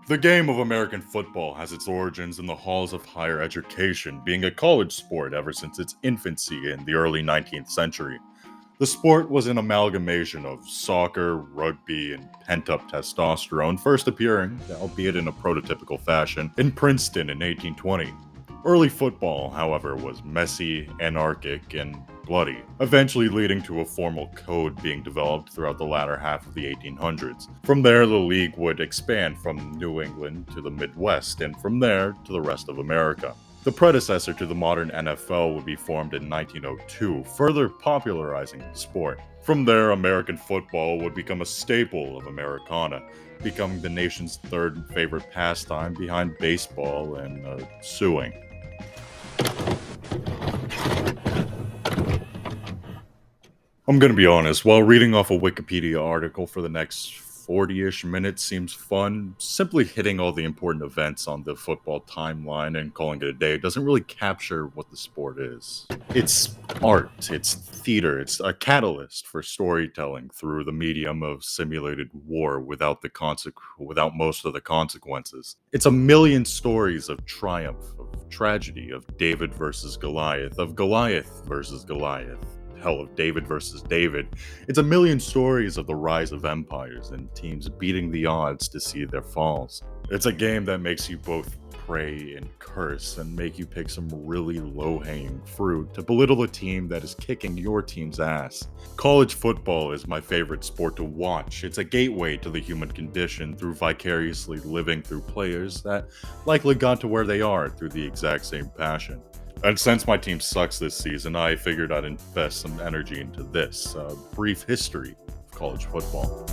The game of American football has its origins in the halls of higher education, being a college sport ever since its infancy in the early 19th century. The sport was an amalgamation of soccer, rugby, and pent up testosterone, first appearing, albeit in a prototypical fashion, in Princeton in 1820. Early football, however, was messy, anarchic, and bloody, eventually leading to a formal code being developed throughout the latter half of the 1800s. From there, the league would expand from New England to the Midwest, and from there to the rest of America. The predecessor to the modern NFL would be formed in 1902, further popularizing the sport. From there, American football would become a staple of Americana, becoming the nation's third favorite pastime behind baseball and suing. I'm gonna be honest, while reading off a Wikipedia article for the next 40-ish minutes seems fun, simply hitting all the important events on the football timeline and calling it a day doesn't really capture what the sport is. It's art, it's theater, it's a catalyst for storytelling through the medium of simulated war without most of the consequences. It's a million stories of triumph, of tragedy, of David versus Goliath, of Goliath versus Goliath, hell, of David versus David. It's a million stories of the rise of empires and teams beating the odds to see their falls. It's a game that makes you both pray and curse and make you pick some really low-hanging fruit to belittle the team that is kicking your team's ass. College football is my favorite sport to watch. It's a gateway to the human condition through vicariously living through players that likely got to where they are through the exact same passion. And since my team sucks this season, I figured I'd invest some energy into this brief history of college football.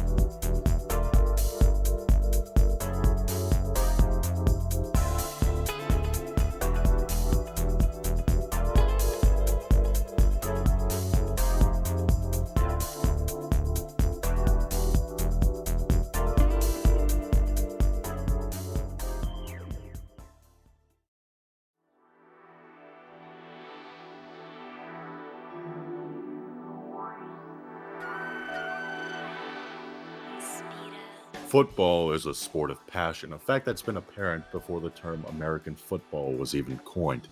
Football is a sport of passion, a fact that's been apparent before the term American football was even coined.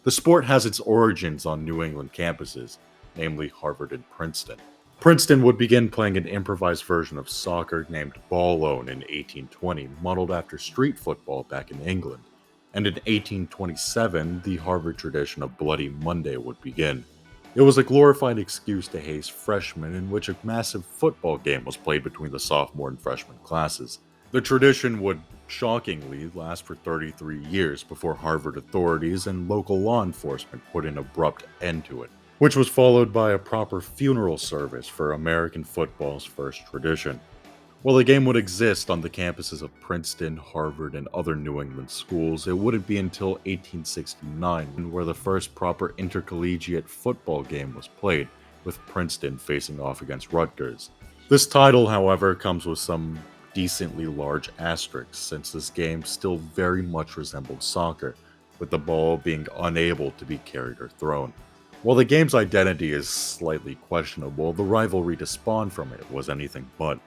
The sport has its origins on New England campuses, namely Harvard and Princeton. Princeton would begin playing an improvised version of soccer named ball-lone in 1820, modeled after street football back in England. And in 1827, the Harvard tradition of Bloody Monday would begin. It was a glorified excuse to haze freshmen in which a massive football game was played between the sophomore and freshman classes. The tradition would shockingly last for 33 years before Harvard authorities and local law enforcement put an abrupt end to it, which was followed by a proper funeral service for American football's first tradition. While the game would exist on the campuses of Princeton, Harvard, and other New England schools, it wouldn't be until 1869 where the first proper intercollegiate football game was played, with Princeton facing off against Rutgers. This title, however, comes with some decently large asterisks, since this game still very much resembled soccer, with the ball being unable to be carried or thrown. While the game's identity is slightly questionable, the rivalry to spawn from it was anything but.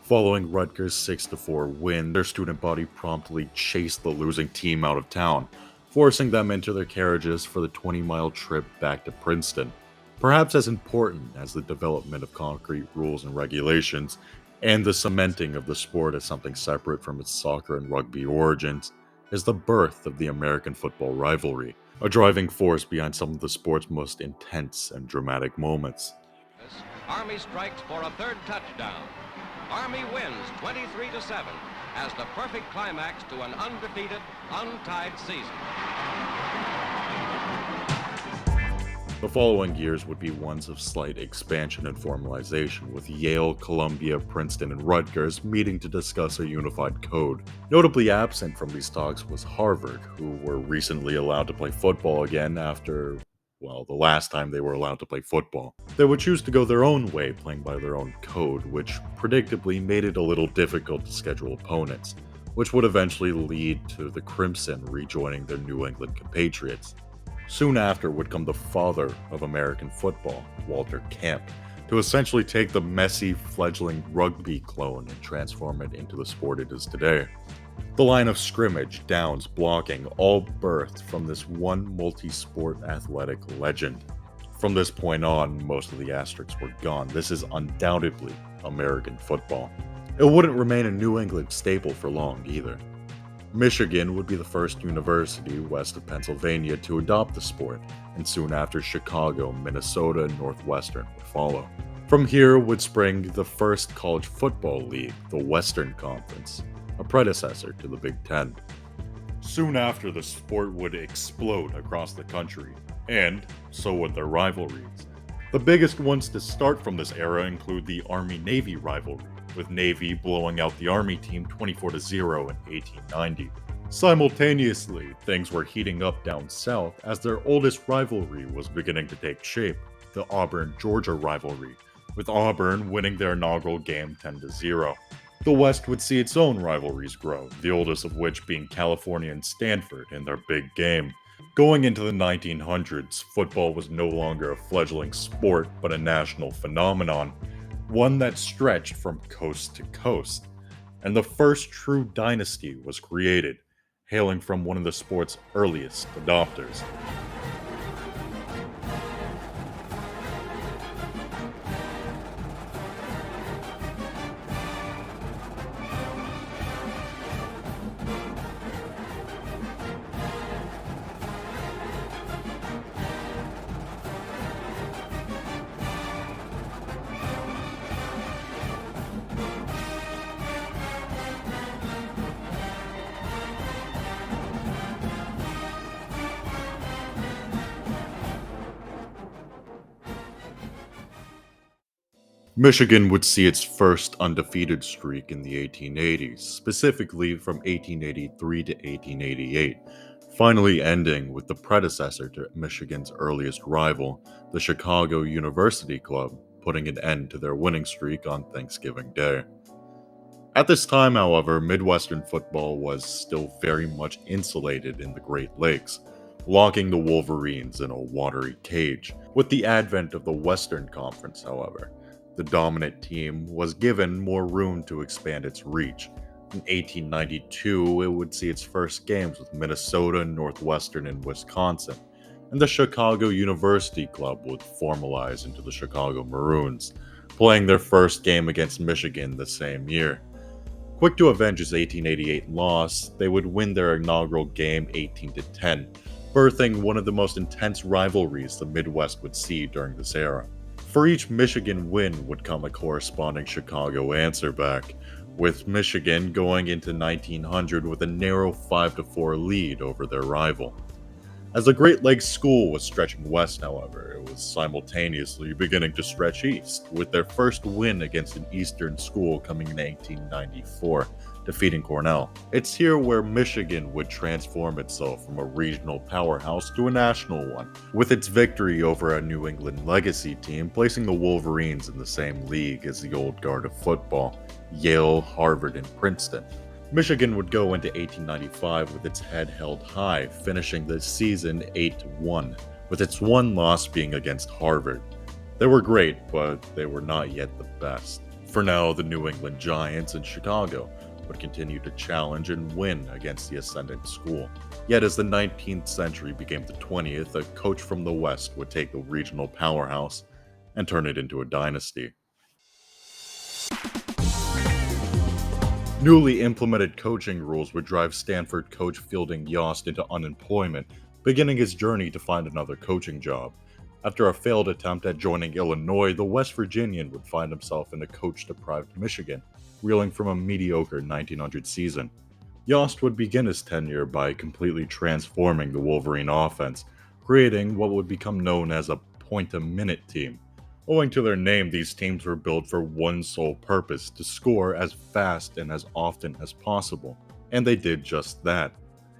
Following Rutgers' 6-4 win, their student body promptly chased the losing team out of town, forcing them into their carriages for the 20-mile trip back to Princeton. Perhaps as important as the development of concrete rules and regulations, and the cementing of the sport as something separate from its soccer and rugby origins, is the birth of the American football rivalry, a driving force behind some of the sport's most intense and dramatic moments. Army strikes for a third touchdown. Army wins 23-7 as the perfect climax to an undefeated, untied season. The following years would be ones of slight expansion and formalization, with Yale, Columbia, Princeton, and Rutgers meeting to discuss a unified code. Notably absent from these talks was Harvard, who were recently allowed to play football again after, well, the last time they were allowed to play football. They would choose to go their own way, playing by their own code, which predictably made it a little difficult to schedule opponents, which would eventually lead to the Crimson rejoining their New England compatriots. Soon after would come the father of American football, Walter Camp, to essentially take the messy, fledgling rugby clone and transform it into the sport it is today. The line of scrimmage, downs, blocking, all birthed from this one multi-sport athletic legend. From this point on, most of the asterisks were gone. This is undoubtedly American football. It wouldn't remain a New England staple for long either. Michigan would be the first university west of Pennsylvania to adopt the sport, and soon after Chicago, Minnesota, and Northwestern would follow. From here would spring the first college football league, the Western Conference, a predecessor to the Big Ten. Soon after, the sport would explode across the country, and so would their rivalries. The biggest ones to start from this era include the Army-Navy rivalry, with Navy blowing out the Army team 24-0 in 1890. Simultaneously, things were heating up down south as their oldest rivalry was beginning to take shape, the Auburn-Georgia rivalry, with Auburn winning their inaugural game 10-0. The West would see its own rivalries grow, the oldest of which being California and Stanford in their big game. Going into the 1900s, football was no longer a fledgling sport but a national phenomenon, one that stretched from coast to coast. And the first true dynasty was created, hailing from one of the sport's earliest adopters. Michigan would see its first undefeated streak in the 1880s, specifically from 1883 to 1888, finally ending with the predecessor to Michigan's earliest rival, the Chicago University Club, putting an end to their winning streak on Thanksgiving Day. At this time, however, Midwestern football was still very much insulated in the Great Lakes, locking the Wolverines in a watery cage. With the advent of the Western Conference, however, the dominant team was given more room to expand its reach. In 1892, it would see its first games with Minnesota, Northwestern, and Wisconsin, and the Chicago University Club would formalize into the Chicago Maroons, playing their first game against Michigan the same year. Quick to avenge his 1888 loss, they would win their inaugural game 18-10, birthing one of the most intense rivalries the Midwest would see during this era. For each Michigan win would come a corresponding Chicago answer back, with Michigan going into 1900 with a narrow 5-4 lead over their rival. As the Great Lakes school was stretching west, however, it was simultaneously beginning to stretch east, with their first win against an eastern school coming in 1894, defeating Cornell. It's here where Michigan would transform itself from a regional powerhouse to a national one, with its victory over a New England legacy team placing the Wolverines in the same league as the old guard of football, Yale, Harvard, and Princeton. Michigan would go into 1895 with its head held high, finishing the season 8-1, with its one loss being against Harvard. They were great, but they were not yet the best. For now, the New England Giants in Chicago would continue to challenge and win against the ascendant school. Yet as the 19th century became the 20th, a coach from the West would take the regional powerhouse and turn it into a dynasty. Newly implemented coaching rules would drive Stanford coach Fielding Yost into unemployment, beginning his journey to find another coaching job. After a failed attempt at joining Illinois, the West Virginian would find himself in a coach-deprived Michigan, reeling from a mediocre 1900 season. Yost would begin his tenure by completely transforming the Wolverine offense, creating what would become known as a point-a-minute team. Owing to their name, these teams were built for one sole purpose: to score as fast and as often as possible. And they did just that.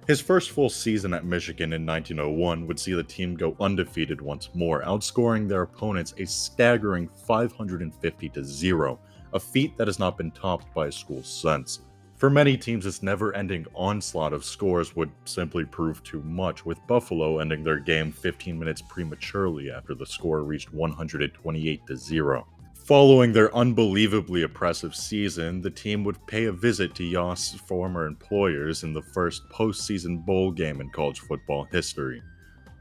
His first full season at Michigan in 1901 would see the team go undefeated once more, outscoring their opponents a staggering 550-0, a feat that has not been topped by a school since. For many teams, this never-ending onslaught of scores would simply prove too much, with Buffalo ending their game 15 minutes prematurely after the score reached 128-0. Following their unbelievably oppressive season, the team would pay a visit to Yoss's former employers in the first postseason bowl game in college football history.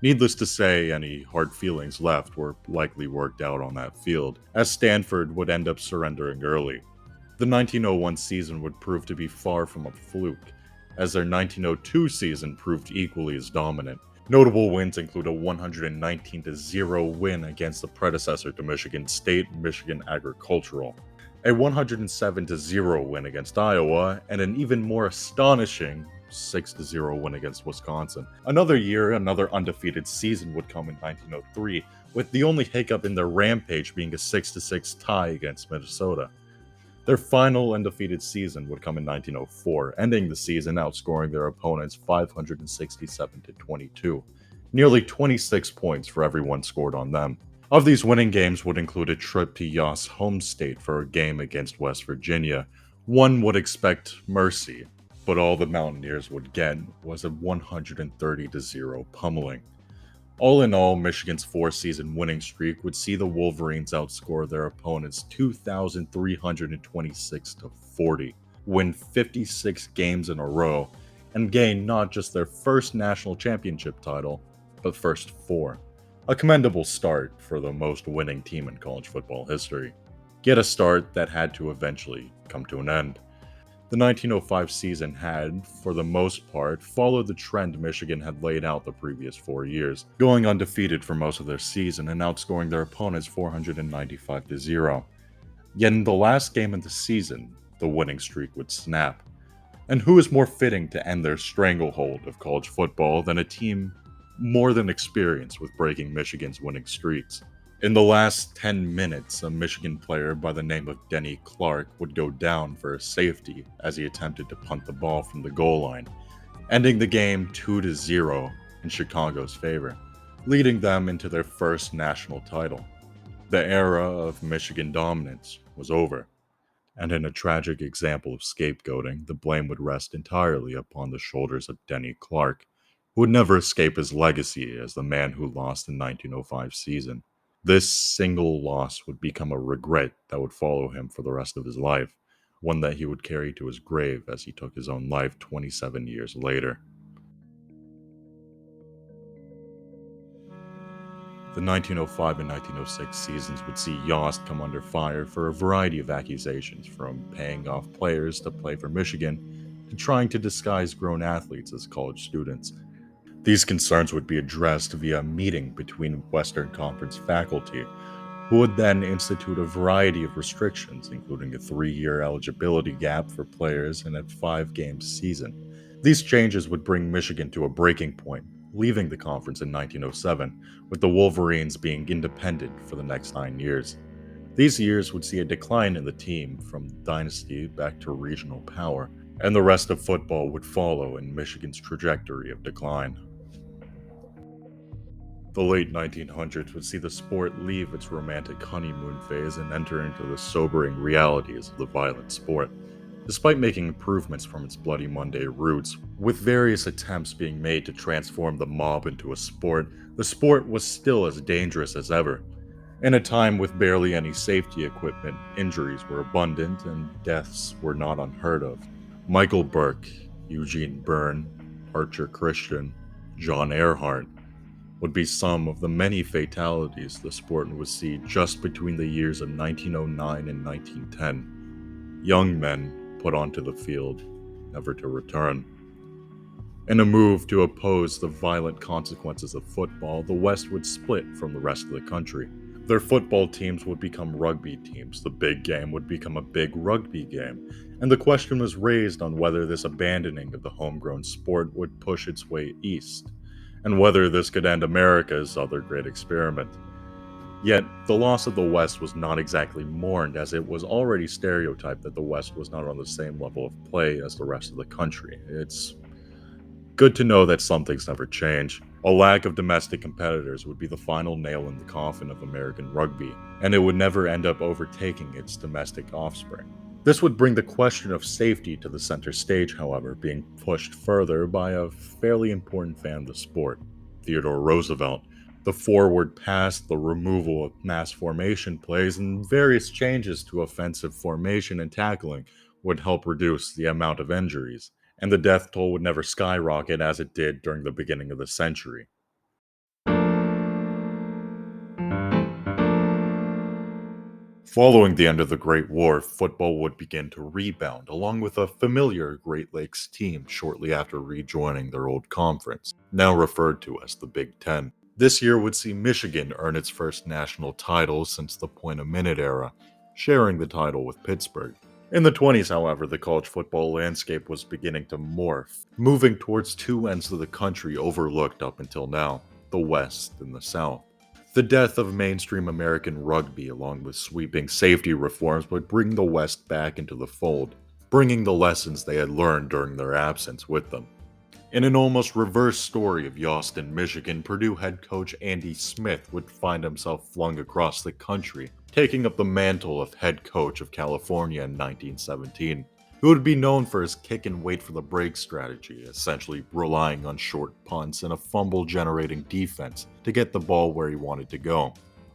Needless to say, any hard feelings left were likely worked out on that field, as Stanford would end up surrendering early. The 1901 season would prove to be far from a fluke, as their 1902 season proved equally as dominant. Notable wins include a 119-0 win against the predecessor to Michigan State, Michigan Agricultural, a 107-0 win against Iowa, and an even more astonishing 6-0 win against Wisconsin. Another year, another undefeated season would come in 1903, with the only hiccup in their rampage being a 6-6 tie against Minnesota. Their final undefeated season would come in 1904, ending the season outscoring their opponents 567-22, nearly 26 points for every one scored on them. Of these winning games would include a trip to Yoss' home state for a game against West Virginia. One would expect mercy, but all the Mountaineers would get was a 130-0 pummeling. All in all, Michigan's four-season winning streak would see the Wolverines outscore their opponents 2,326-40, win 56 games in a row, and gain not just their first national championship title, but first four. A commendable start for the most winning team in college football history. Yet a start that had to eventually come to an end. The 1905 season had, for the most part, followed the trend Michigan had laid out the previous 4 years, going undefeated for most of their season and outscoring their opponents 495-0. Yet in the last game of the season, the winning streak would snap. And who is more fitting to end their stranglehold of college football than a team more than experienced with breaking Michigan's winning streaks? In the last 10 minutes, a Michigan player by the name of Denny Clark would go down for a safety as he attempted to punt the ball from the goal line, ending the game 2-0 in Chicago's favor, leading them into their first national title. The era of Michigan dominance was over, and in a tragic example of scapegoating, the blame would rest entirely upon the shoulders of Denny Clark, who would never escape his legacy as the man who lost the 1905 season. This single loss would become a regret that would follow him for the rest of his life, one that he would carry to his grave as he took his own life 27 years later. The 1905 and 1906 seasons would see Yost come under fire for a variety of accusations, from paying off players to play for Michigan to trying to disguise grown athletes as college students. These concerns would be addressed via a meeting between Western Conference faculty, who would then institute a variety of restrictions, including a 3-year eligibility gap for players and a 5-game season. These changes would bring Michigan to a breaking point, leaving the conference in 1907, with the Wolverines being independent for the next 9 years. These years would see a decline in the team from dynasty back to regional power, and the rest of football would follow in Michigan's trajectory of decline. The late 1900s would see the sport leave its romantic honeymoon phase and enter into the sobering realities of the violent sport. Despite making improvements from its Bloody Monday roots, with various attempts being made to transform the mob into a sport, the sport was still as dangerous as ever. In a time with barely any safety equipment, injuries were abundant and deaths were not unheard of. Michael Burke, Eugene Byrne, Archer Christian, John Earhart would be some of the many fatalities the sport would see just between the years of 1909 and 1910. Young men put onto the field, never to return. In a move to oppose the violent consequences of football, the West would split from the rest of the country. Their football teams would become rugby teams, the big game would become a big rugby game, and the question was raised on whether this abandoning of the homegrown sport would push its way east, and whether this could end America's other great experiment. Yet, the loss of the West was not exactly mourned, as it was already stereotyped that the West was not on the same level of play as the rest of the country. It's good to know that some things never change. A lack of domestic competitors would be the final nail in the coffin of American rugby, and it would never end up overtaking its domestic offspring. This would bring the question of safety to the center stage, however, being pushed further by a fairly important fan of the sport, Theodore Roosevelt, The forward pass, the removal of mass formation plays, and various changes to offensive formation and tackling would help reduce the amount of injuries, and the death toll would never skyrocket as it did during the beginning of the century. Following the end of the Great War, football would begin to rebound, along with a familiar Great Lakes team shortly after rejoining their old conference, now referred to as the Big Ten. This year would see Michigan earn its first national title since the point-a-minute era, sharing the title with Pittsburgh. In the 20s, however, the college football landscape was beginning to morph, moving towards two ends of the country overlooked up until now, the West and the South. The death of mainstream American rugby, along with sweeping safety reforms, would bring the West back into the fold, bringing the lessons they had learned during their absence with them. In an almost reverse story of Yostin, Michigan, Purdue head coach Andy Smith would find himself flung across the country, taking up the mantle of head coach of California in 1917. He would be known for his kick and wait for the break strategy, essentially relying on short punts and a fumble-generating defense to get the ball where he wanted to go.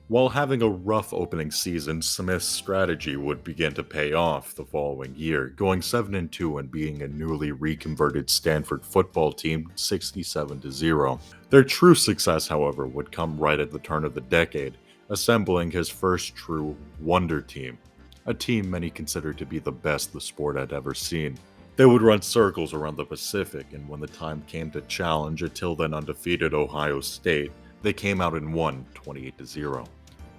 While having a rough opening season, Smith's strategy would begin to pay off the following year, going 7-2 and beating a newly reconverted Stanford football team 67-0. Their true success, however, would come right at the turn of the decade, assembling his first true wonder team, a team many consider to be the best the sport had ever seen. They would run circles around the Pacific, and when the time came to challenge a till then undefeated Ohio State, they came out and won 28-0.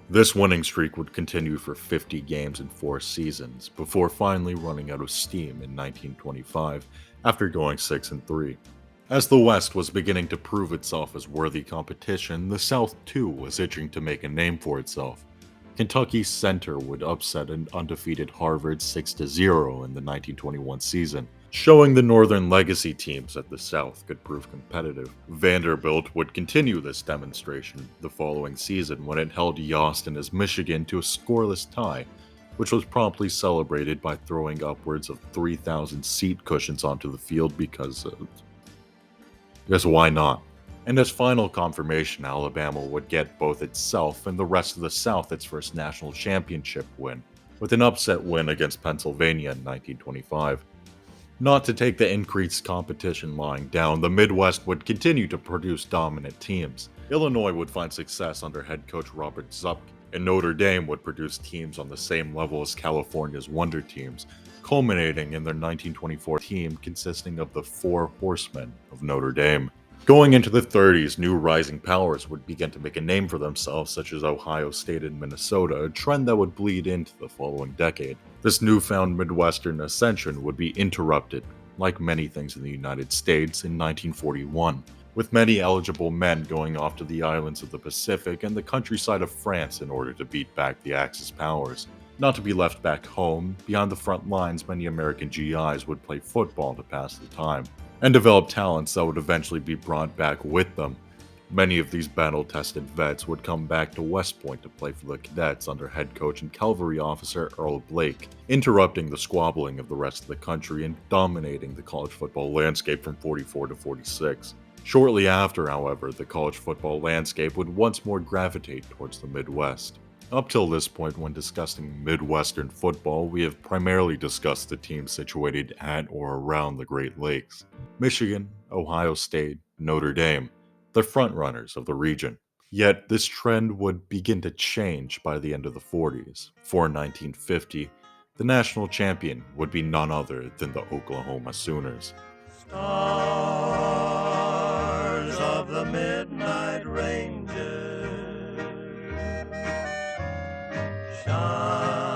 This winning streak would continue for 50 games in 4 seasons, before finally running out of steam in 1925 after going 6-3. As the West was beginning to prove itself as worthy competition, the South too was itching to make a name for itself. Kentucky's center would upset an undefeated Harvard 6-0 in the 1921 season, showing the Northern legacy teams that the South could prove competitive. Vanderbilt would continue this demonstration the following season when it held Yostin as Michigan to a scoreless tie, which was promptly celebrated by throwing upwards of 3,000 seat cushions onto the field because why not? And as final confirmation, Alabama would get both itself and the rest of the South its first national championship win, with an upset win against Pennsylvania in 1925. Not to take the increased competition lying down, the Midwest would continue to produce dominant teams. Illinois would find success under head coach Robert Zupp, and Notre Dame would produce teams on the same level as California's Wonder teams, culminating in their 1924 team consisting of the Four Horsemen of Notre Dame. Going into the 30s, new rising powers would begin to make a name for themselves, such as Ohio State and Minnesota, a trend that would bleed into the following decade. This newfound Midwestern ascension would be interrupted, like many things in the United States, in 1941, with many eligible men going off to the islands of the Pacific and the countryside of France in order to beat back the Axis powers. Not to be left back home, beyond the front lines, many American GIs would play football to pass the time, and develop talents that would eventually be brought back with them. Many of these battle-tested vets would come back to West Point to play for the cadets under head coach and cavalry officer Earl Blake, interrupting the squabbling of the rest of the country and dominating the college football landscape from 44 to 46. Shortly after, however, the college football landscape would once more gravitate towards the Midwest. Up till this point, when discussing Midwestern football, we have primarily discussed the teams situated at or around the Great Lakes. Michigan, Ohio State, Notre Dame, the frontrunners of the region. Yet this trend would begin to change by the end of the 40s. For 1950, the national champion would be none other than the Oklahoma Sooners. Stars of the midnight ranges, shining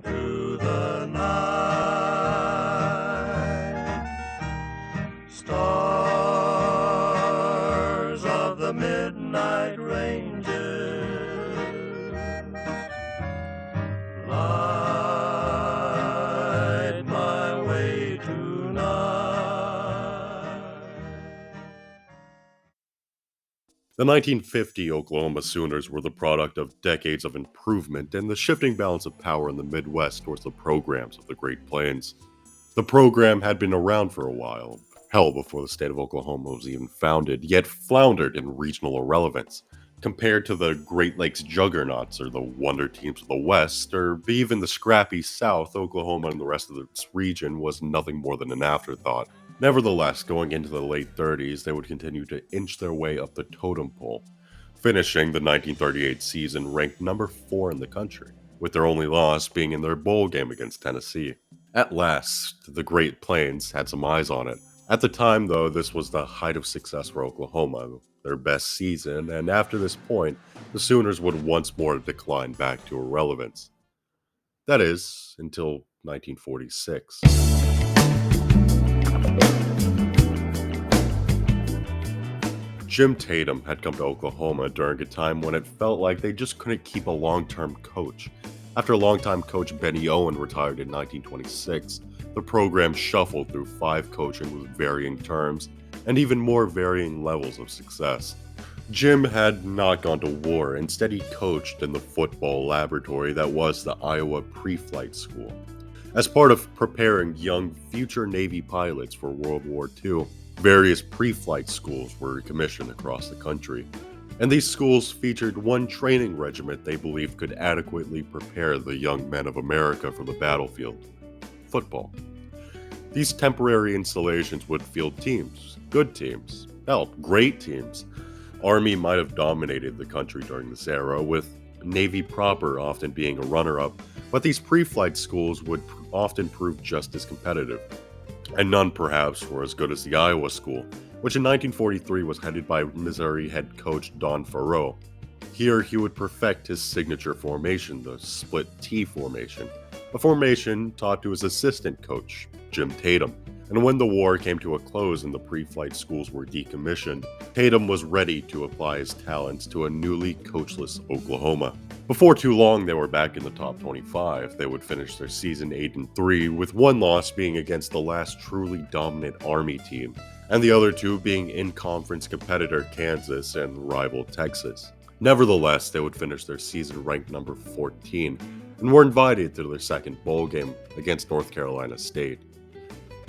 through the night. Stars of the midnight ranges, light my way tonight. The 1950 Oklahoma Sooners were the product of decades of improvement and the shifting balance of power in the Midwest towards the programs of the Great Plains. The program had been around for a while, hell before the state of Oklahoma was even founded, yet floundered in regional irrelevance. Compared to the Great Lakes juggernauts or the wonder teams of the West, or even the scrappy South, Oklahoma and the rest of its region was nothing more than an afterthought. Nevertheless, going into the late 30s, they would continue to inch their way up the totem pole, finishing the 1938 season ranked number 4 in the country, with their only loss being in their bowl game against Tennessee. At last, the Great Plains had some eyes on it. At the time, though, this was the height of success for Oklahoma, their best season, and after this point, the Sooners would once more decline back to irrelevance. That is, until 1946. Jim Tatum had come to Oklahoma during a time when it felt like they just couldn't keep a long-term coach. After longtime coach Benny Owen retired in 1926, the program shuffled through 5 coaching with varying terms and even more varying levels of success. Jim had not gone to war, instead he coached in the football laboratory that was the Iowa Pre-Flight School. As part of preparing young future Navy pilots for World War II, various pre-flight schools were commissioned across the country, and these schools featured one training regiment they believed could adequately prepare the young men of America for the battlefield: football. These temporary installations would field teams, good teams, hell, great teams. Army might have dominated the country during this era, with Navy proper often being a runner-up, but these pre-flight schools would often prove just as competitive. And none, perhaps, were as good as the Iowa School, which in 1943 was headed by Missouri head coach Don Farrow. Here, he would perfect his signature formation, the split T formation, a formation taught to his assistant coach, Jim Tatum. And when the war came to a close and the pre-flight schools were decommissioned, Tatum was ready to apply his talents to a newly coachless Oklahoma. Before too long, they were back in the top 25. They would finish their season 8-3, with one loss being against the last truly dominant Army team, and the other two being in-conference competitor Kansas and rival Texas. Nevertheless, they would finish their season ranked number 14, and were invited to their second bowl game against North Carolina State.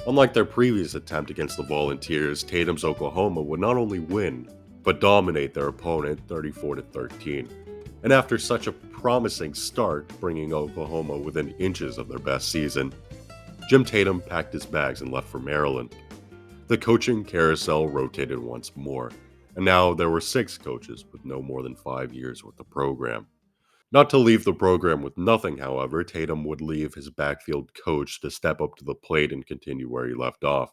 Unlike their previous attempt against the Volunteers, Tatum's Oklahoma would not only win, but dominate their opponent 34-13. And after such a promising start, bringing Oklahoma within inches of their best season, Jim Tatum packed his bags and left for Maryland. The coaching carousel rotated once more, and now there were 6 coaches with no more than 5 years with the program. Not to leave the program with nothing, however, Tatum would leave his backfield coach to step up to the plate and continue where he left off.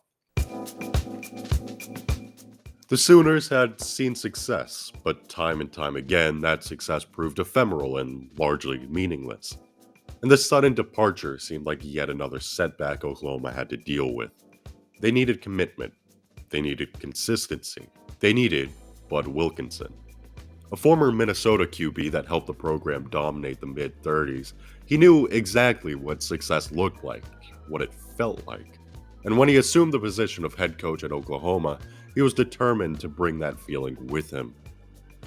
The Sooners had seen success, but time and time again, that success proved ephemeral and largely meaningless. And this sudden departure seemed like yet another setback Oklahoma had to deal with. They needed commitment. They needed consistency. They needed Bud Wilkinson. A former Minnesota QB that helped the program dominate the mid-30s, he knew exactly what success looked like, what it felt like. And when he assumed the position of head coach at Oklahoma, he was determined to bring that feeling with him.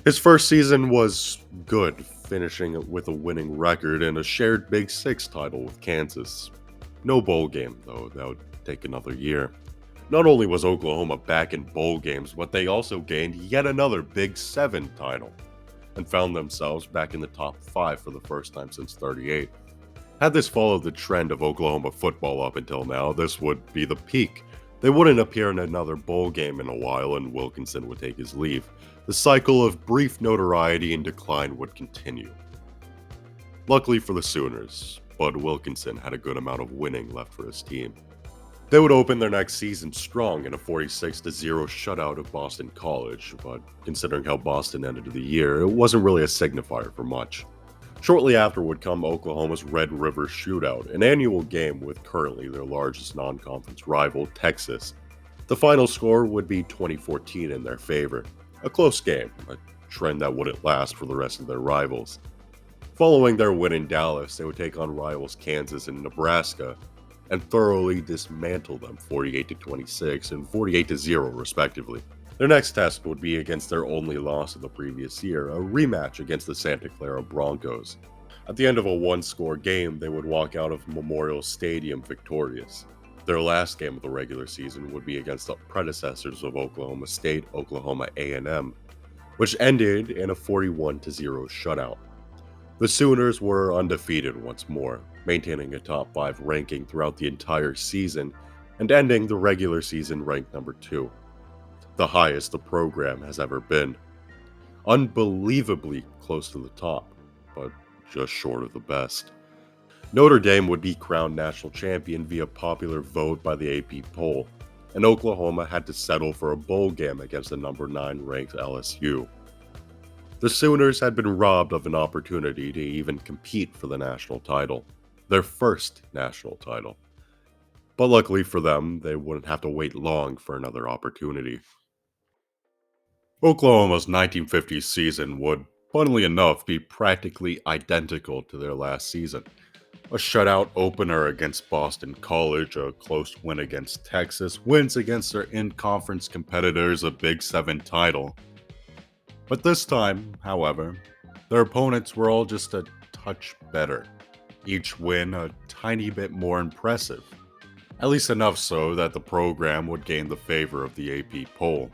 His first season was good, finishing with a winning record and a shared Big Six title with Kansas. No bowl game, though, that would take another year. Not only was Oklahoma back in bowl games, but they also gained yet another Big 7 title, and found themselves back in the top 5 for the first time since '38. Had this followed the trend of Oklahoma football up until now, this would be the peak. They wouldn't appear in another bowl game in a while, and Wilkinson would take his leave. The cycle of brief notoriety and decline would continue. Luckily for the Sooners, Bud Wilkinson had a good amount of winning left for his team. They would open their next season strong in a 46-0 shutout of Boston College, but considering how Boston ended the year, it wasn't really a signifier for much. Shortly after would come Oklahoma's Red River Shootout, an annual game with currently their largest non-conference rival, Texas. The final score would be 20-14 in their favor. A close game, a trend that wouldn't last for the rest of their rivals. Following their win in Dallas, they would take on rivals Kansas and Nebraska, and thoroughly dismantle them 48-26 and 48-0 respectively. Their next test would be against their only loss of the previous year, a rematch against the Santa Clara Broncos. At the end of a one-score game, they would walk out of Memorial Stadium victorious. Their last game of the regular season would be against the predecessors of Oklahoma State, Oklahoma A&M, which ended in a 41-0 shutout. The Sooners were undefeated once more, maintaining a top 5 ranking throughout the entire season and ending the regular season ranked number 2, the highest the program has ever been. Unbelievably close to the top, but just short of the best. Notre Dame would be crowned national champion via popular vote by the AP poll, and Oklahoma had to settle for a bowl game against the number 9 ranked LSU. The Sooners had been robbed of an opportunity to even compete for the national title, their first national title. But luckily for them, they wouldn't have to wait long for another opportunity. Oklahoma's 1950s season would, funnily enough, be practically identical to their last season. A shutout opener against Boston College, a close win against Texas, wins against their in-conference competitors, a Big 7 title. But this time, however, their opponents were all just a touch better. Each win a tiny bit more impressive. At least enough so that the program would gain the favor of the AP poll,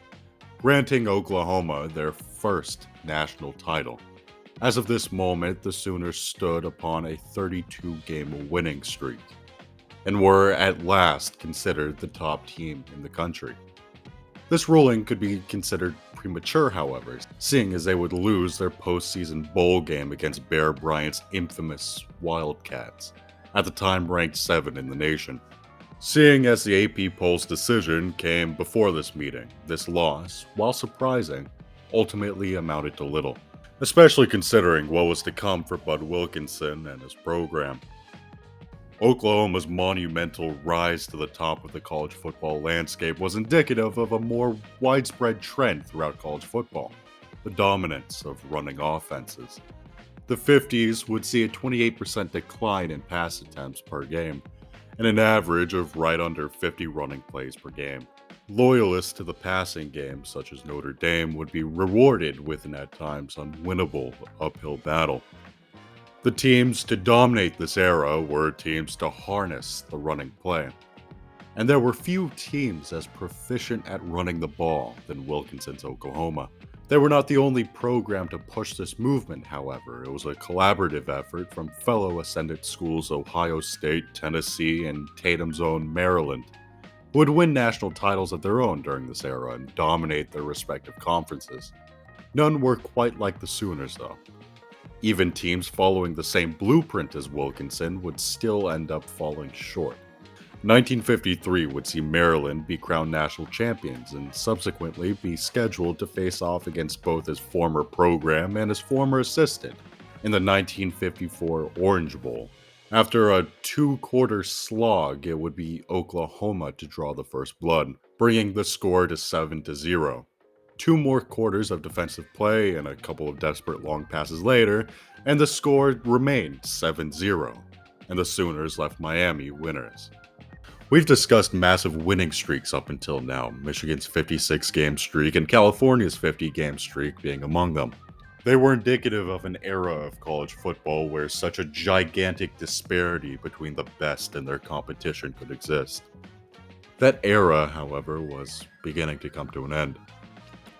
granting Oklahoma their first national title. As of this moment, the Sooners stood upon a 32-game winning streak, and were at last considered the top team in the country. This ruling could be considered premature, however, seeing as they would lose their postseason bowl game against Bear Bryant's infamous Wildcats, at the time ranked 7 in the nation. Seeing as the AP poll's decision came before this meeting, this loss, while surprising, ultimately amounted to little, especially considering what was to come for Bud Wilkinson and his program. Oklahoma's monumental rise to the top of the college football landscape was indicative of a more widespread trend throughout college football, the dominance of running offenses. The 50s would see a 28% decline in pass attempts per game, and an average of right under 50 running plays per game. Loyalists to the passing game, such as Notre Dame, would be rewarded with an at times unwinnable uphill battle. The teams to dominate this era were teams to harness the running play. And there were few teams as proficient at running the ball than Wilkinson's Oklahoma. They were not the only program to push this movement, however. It was a collaborative effort from fellow ascendant schools Ohio State, Tennessee, and Tatum's own Maryland, who would win national titles of their own during this era and dominate their respective conferences. None were quite like the Sooners, though. Even teams following the same blueprint as Wilkinson would still end up falling short. 1953 would see Maryland be crowned national champions and subsequently be scheduled to face off against both his former program and his former assistant in the 1954 Orange Bowl. After a 2-quarter slog, it would be Oklahoma to draw the first blood, bringing the score to 7-0. 2 more quarters of defensive play and a couple of desperate long passes later, and the score remained 7-0, and the Sooners left Miami winners. We've discussed massive winning streaks up until now, Michigan's 56-game streak and California's 50-game streak being among them. They were indicative of an era of college football where such a gigantic disparity between the best and their competition could exist. That era, however, was beginning to come to an end.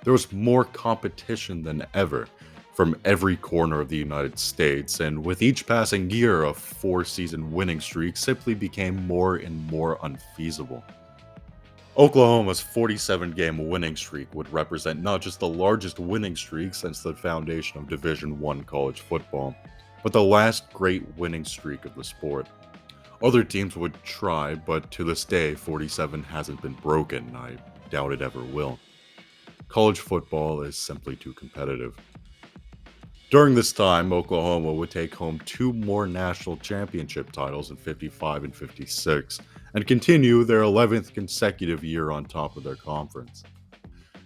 There was more competition than ever from every corner of the United States, and with each passing year, a 4-season winning streak simply became more and more unfeasible. Oklahoma's 47-game winning streak would represent not just the largest winning streak since the foundation of Division I college football, but the last great winning streak of the sport. Other teams would try, but to this day, 47 hasn't been broken. I doubt it ever will. College football is simply too competitive. During this time, Oklahoma would take home 2 more national championship titles in 55 and 56, and continue their 11th consecutive year on top of their conference.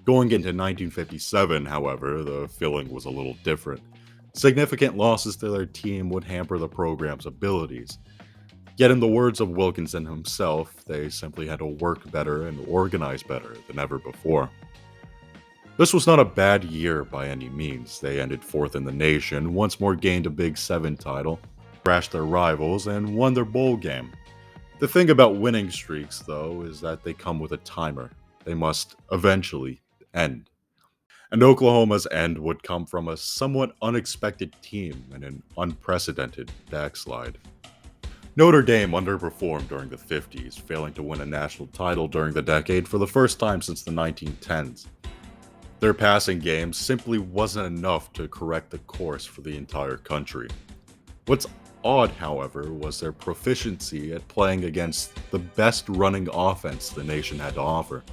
Going into 1957, however, the feeling was a little different. Significant losses to their team would hamper the program's abilities. Yet in the words of Wilkinson himself, they simply had to work better and organize better than ever before. This was not a bad year by any means. They ended 4th in the nation, once more gained a Big 7 title, thrashed their rivals, and won their bowl game. The thing about winning streaks, though, is that they come with a timer. They must eventually end. And Oklahoma's end would come from a somewhat unexpected team and an unprecedented backslide. Notre Dame underperformed during the 50s, failing to win a national title during the decade for the first time since the 1910s. Their passing game simply wasn't enough to correct the course for the entire country. What's odd, however, was their proficiency at playing against the best running offense the nation had to offer.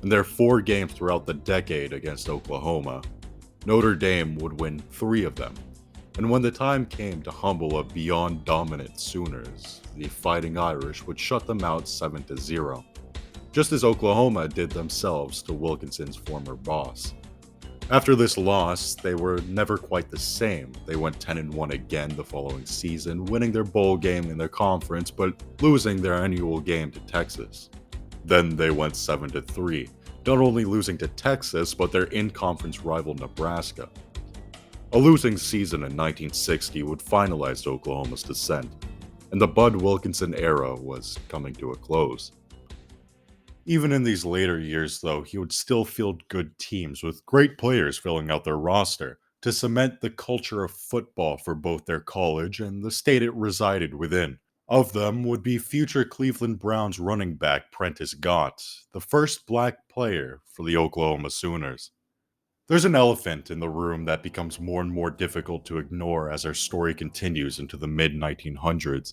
In their 4 games throughout the decade against Oklahoma, Notre Dame would win 3 of them. And when the time came to humble a beyond dominant Sooners, the Fighting Irish would shut them out 7-0, just as Oklahoma did themselves to Wilkinson's former boss. After this loss, they were never quite the same. They went 10-1 again the following season, winning their bowl game in their conference, but losing their annual game to Texas. Then they went 7-3, not only losing to Texas, but their in-conference rival Nebraska. A losing season in 1960 would finalize Oklahoma's descent, and the Bud Wilkinson era was coming to a close. Even in these later years, though, he would still field good teams with great players filling out their roster to cement the culture of football for both their college and the state it resided within. Of them would be future Cleveland Browns running back Prentice Gott, the first black player for the Oklahoma Sooners. There's an elephant in the room that becomes more and more difficult to ignore as our story continues into the mid-1900s.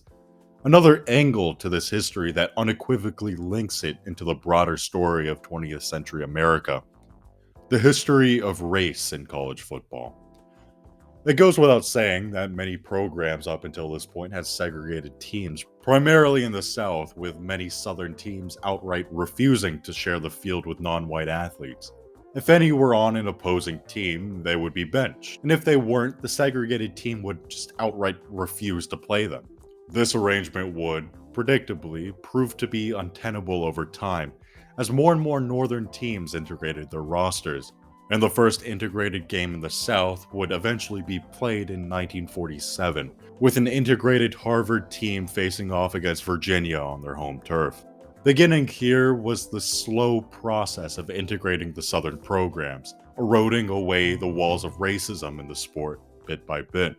Another angle to this history that unequivocally links it into the broader story of 20th century America. The history of race in college football. It goes without saying that many programs up until this point had segregated teams, primarily in the South, with many Southern teams outright refusing to share the field with non-white athletes. If any were on an opposing team, they would be benched, and if they weren't, the segregated team would just outright refuse to play them. This arrangement would, predictably, prove to be untenable over time, as more and more northern teams integrated their rosters, and the first integrated game in the South would eventually be played in 1947, with an integrated Harvard team facing off against Virginia on their home turf. Beginning here was the slow process of integrating the Southern programs, eroding away the walls of racism in the sport bit by bit.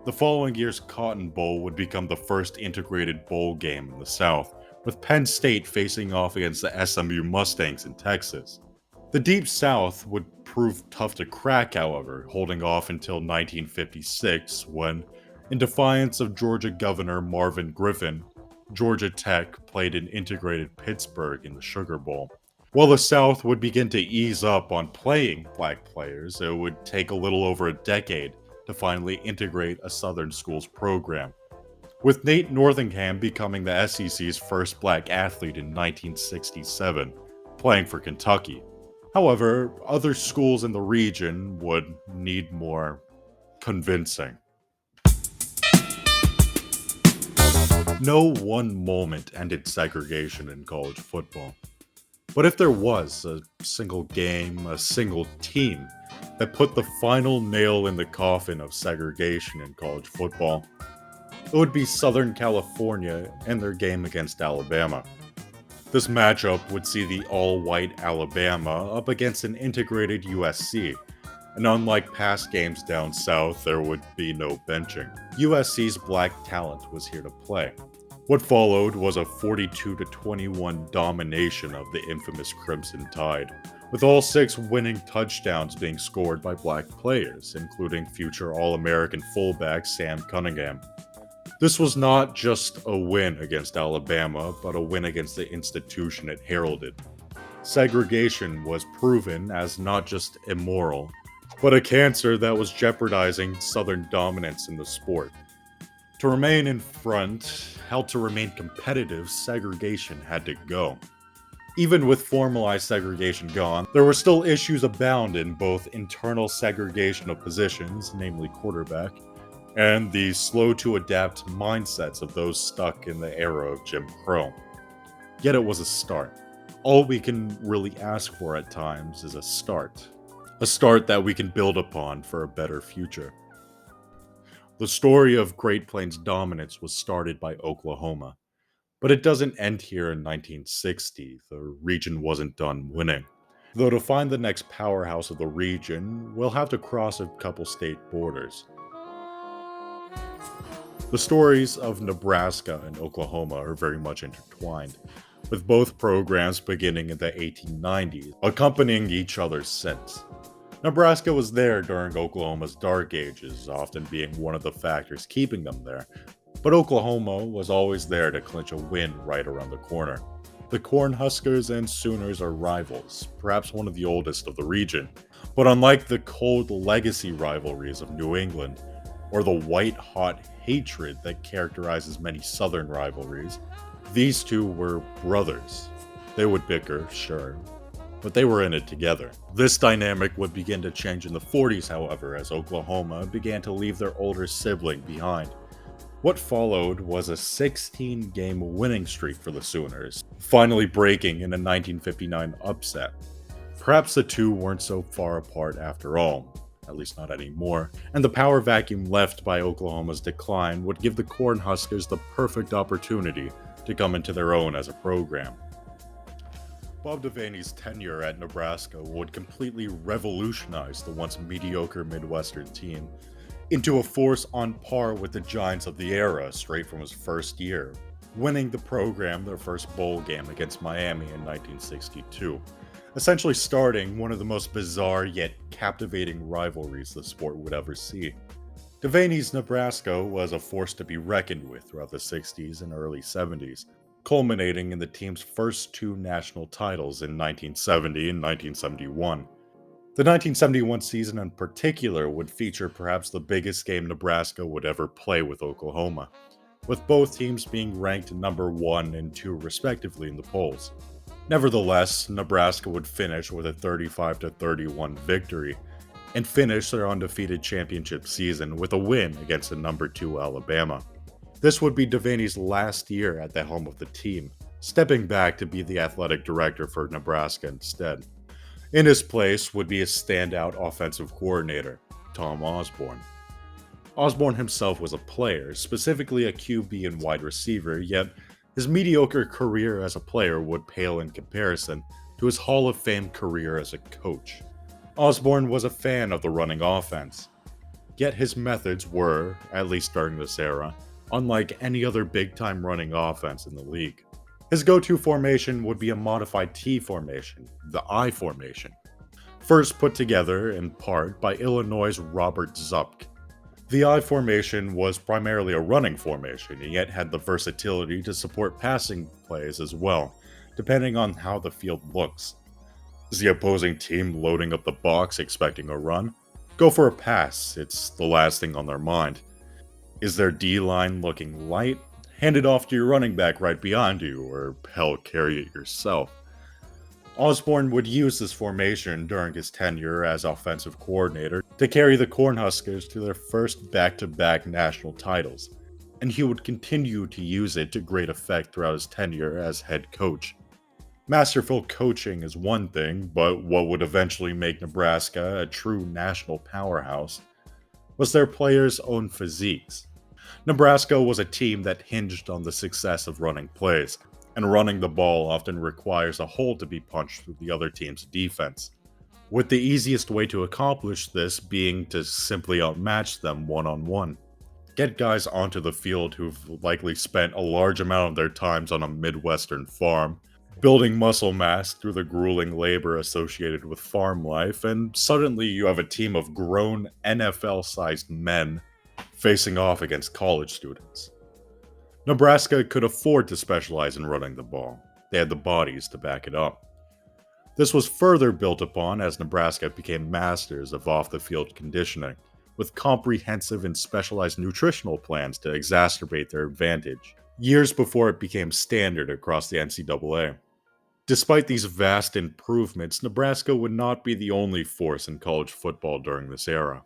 The following year's Cotton Bowl would become the first integrated bowl game in the South, with Penn State facing off against the SMU Mustangs in Texas. The Deep South would prove tough to crack, however, holding off until 1956 when, in defiance of Georgia Governor Marvin Griffin, Georgia Tech played in integrated Pittsburgh in the Sugar Bowl. While the South would begin to ease up on playing black players, it would take a little over a decade to finally integrate a Southern schools program, with Nate Northingham becoming the SEC's first black athlete in 1967, playing for Kentucky. However, other schools in the region would need more convincing. No one moment ended segregation in college football. But if there was a single game, a single team that put the final nail in the coffin of segregation in college football, it would be Southern California and their game against Alabama. This matchup would see the all-white Alabama up against an integrated USC, and unlike past games down south, there would be no benching. USC's black talent was here to play. What followed was a 42-21 domination of the infamous Crimson Tide, with all 6 winning touchdowns being scored by black players, including future All-American fullback Sam Cunningham. This was not just a win against Alabama, but a win against the institution it heralded. Segregation was proven as not just immoral, but a cancer that was jeopardizing Southern dominance in the sport. To remain in front, how to remain competitive, segregation had to go. Even with formalized segregation gone, there were still issues abound in both internal segregation of positions, namely quarterback, and the slow-to-adapt mindsets of those stuck in the era of Jim Crow. Yet it was a start. All we can really ask for at times is a start. A start that we can build upon for a better future. The story of Great Plains dominance was started by Oklahoma. But it doesn't end here in 1960. The region wasn't done winning. Though to find the next powerhouse of the region, we'll have to cross a couple state borders. The stories of Nebraska and Oklahoma are very much intertwined, with both programs beginning in the 1890s, accompanying each other since. Nebraska was there during Oklahoma's dark ages, often being one of the factors keeping them there, but Oklahoma was always there to clinch a win right around the corner. The Cornhuskers and Sooners are rivals, perhaps one of the oldest of the region, but unlike the cold legacy rivalries of New England, or the white-hot hatred that characterizes many Southern rivalries, these two were brothers. They would bicker, sure, but they were in it together. This dynamic would begin to change in the 40s, however, as Oklahoma began to leave their older sibling behind. What followed was a 16-game winning streak for the Sooners, finally breaking in a 1959 upset. Perhaps the two weren't so far apart after all, at least not anymore, and the power vacuum left by Oklahoma's decline would give the Cornhuskers the perfect opportunity to come into their own as a program. Bob Devaney's tenure at Nebraska would completely revolutionize the once mediocre Midwestern team into a force on par with the giants of the era straight from his first year, winning the program their first bowl game against Miami in 1962, essentially starting one of the most bizarre yet captivating rivalries the sport would ever see. Devaney's Nebraska was a force to be reckoned with throughout the 60s and early 70s, culminating in the team's first two national titles in 1970 and 1971. The 1971 season in particular would feature perhaps the biggest game Nebraska would ever play with Oklahoma, with both teams being ranked number 1 and 2 respectively in the polls. Nevertheless, Nebraska would finish with a 35-31 victory, and finish their undefeated championship season with a win against the number 2 Alabama. This would be Devaney's last year at the helm of the team, stepping back to be the athletic director for Nebraska instead. In his place would be a standout offensive coordinator, Tom Osborne. Osborne himself was a player, specifically a QB and wide receiver, yet his mediocre career as a player would pale in comparison to his Hall of Fame career as a coach. Osborne was a fan of the running offense, yet his methods were, at least during this era, unlike any other big-time running offense in the league. His go-to formation would be a modified T formation, the I formation, first put together, in part, by Illinois' Robert Zupke. The I formation was primarily a running formation, and yet had the versatility to support passing plays as well, depending on how the field looks. Is the opposing team loading up the box expecting a run? Go for a pass, it's the last thing on their mind. Is their D-line looking light? Hand it off to your running back right behind you, or hell, carry it yourself. Osborne would use this formation during his tenure as offensive coordinator to carry the Cornhuskers to their first back-to-back national titles, and he would continue to use it to great effect throughout his tenure as head coach. Masterful coaching is one thing, but what would eventually make Nebraska a true national powerhouse was their players' own physiques. Nebraska was a team that hinged on the success of running plays, and running the ball often requires a hole to be punched through the other team's defense, with the easiest way to accomplish this being to simply outmatch them one-on-one. Get guys onto the field who've likely spent a large amount of their times on a Midwestern farm, building muscle mass through the grueling labor associated with farm life, and suddenly you have a team of grown NFL-sized men facing off against college students. Nebraska could afford to specialize in running the ball. They had the bodies to back it up. This was further built upon as Nebraska became masters of off-the-field conditioning, with comprehensive and specialized nutritional plans to exacerbate their advantage, years before it became standard across the NCAA. Despite these vast improvements, Nebraska would not be the only force in college football during this era.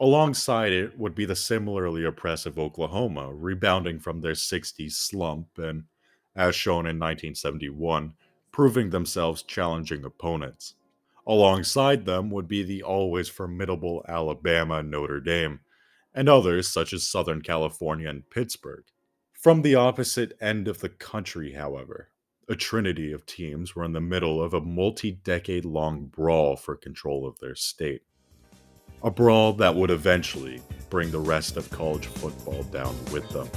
Alongside it would be the similarly oppressive Oklahoma, rebounding from their 60s slump and, as shown in 1971, proving themselves challenging opponents. Alongside them would be the always formidable Alabama and Notre Dame, and others such as Southern California and Pittsburgh. From the opposite end of the country, however, a trinity of teams were in the middle of a multi-decade long brawl for control of their state. A brawl that would eventually bring the rest of college football down with them.